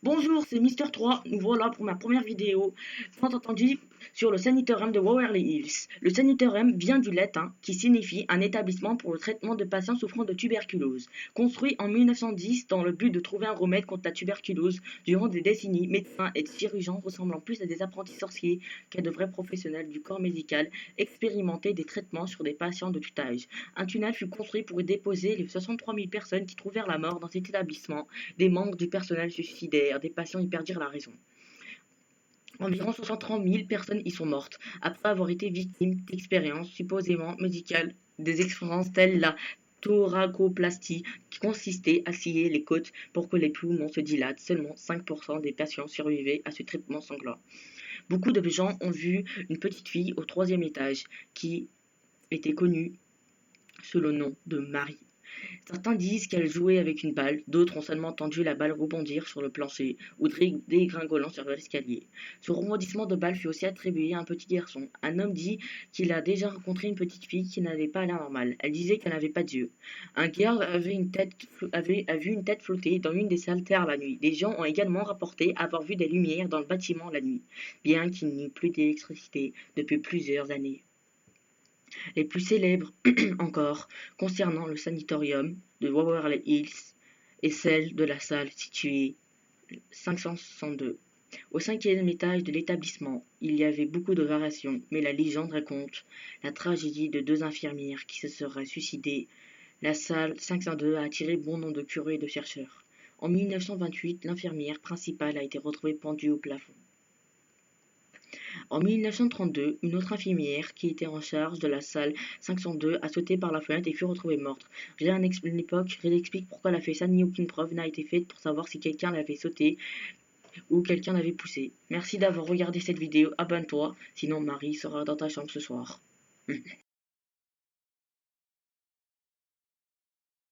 Bonjour, c'est Mister 3. Nous voilà pour ma première vidéo, tant entendu, sur le sanitarium de Waverly Hills. Le sanitarium vient du latin qui signifie un établissement pour le traitement de patients souffrant de tuberculose. Construit en 1910 dans le but de trouver un remède contre la tuberculose, durant des décennies, médecins et dirigeants ressemblant plus à des apprentis sorciers qu'à de vrais professionnels du corps médical expérimentaient des traitements sur des patients de tout âge. Un tunnel fut construit pour y déposer les 63 000 personnes qui trouvèrent la mort dans cet établissement. Des membres du personnel se suicidèrent, des patients y perdirent la raison. Environ 63 000 personnes y sont mortes, après avoir été victimes d'expériences supposément médicales, des expériences telles la thoracoplastie, qui consistait à scier les côtes pour que les poumons se dilatent. Seulement 5% des patients survivaient à ce traitement sanglant. Beaucoup de gens ont vu une petite fille au 3e étage, qui était connue sous le nom de Marie. Certains disent qu'elle jouait avec une balle, d'autres ont seulement entendu la balle rebondir sur le plancher ou dégringolant sur l'escalier. Ce rebondissement de balle fut aussi attribué à un petit garçon. Un homme dit qu'il a déjà rencontré une petite fille qui n'avait pas l'air normale. Elle disait qu'elle n'avait pas d'yeux. Un guard a vu une tête flotter dans une des salles terres la nuit. Des gens ont également rapporté avoir vu des lumières dans le bâtiment la nuit, bien qu'il n'y ait plus d'électricité depuis plusieurs années. Les plus célèbres encore concernant le sanatorium de Waverly Hills est celle de la salle située 562. Au 5e étage de l'établissement, il y avait beaucoup de variations, mais la légende raconte la tragédie de 2 infirmières qui se seraient suicidées. La salle 502 a attiré bon nombre de curieux et de chercheurs. En 1928, l'infirmière principale a été retrouvée pendue au plafond. En 1932, une autre infirmière qui était en charge de la salle 502 a sauté par la fenêtre et fut retrouvée morte. Rien n'explique pourquoi elle a fait ça, ni aucune preuve n'a été faite pour savoir si quelqu'un l'avait sauté ou quelqu'un l'avait poussé. Merci d'avoir regardé cette vidéo, abonne-toi, sinon Marie sera dans ta chambre ce soir.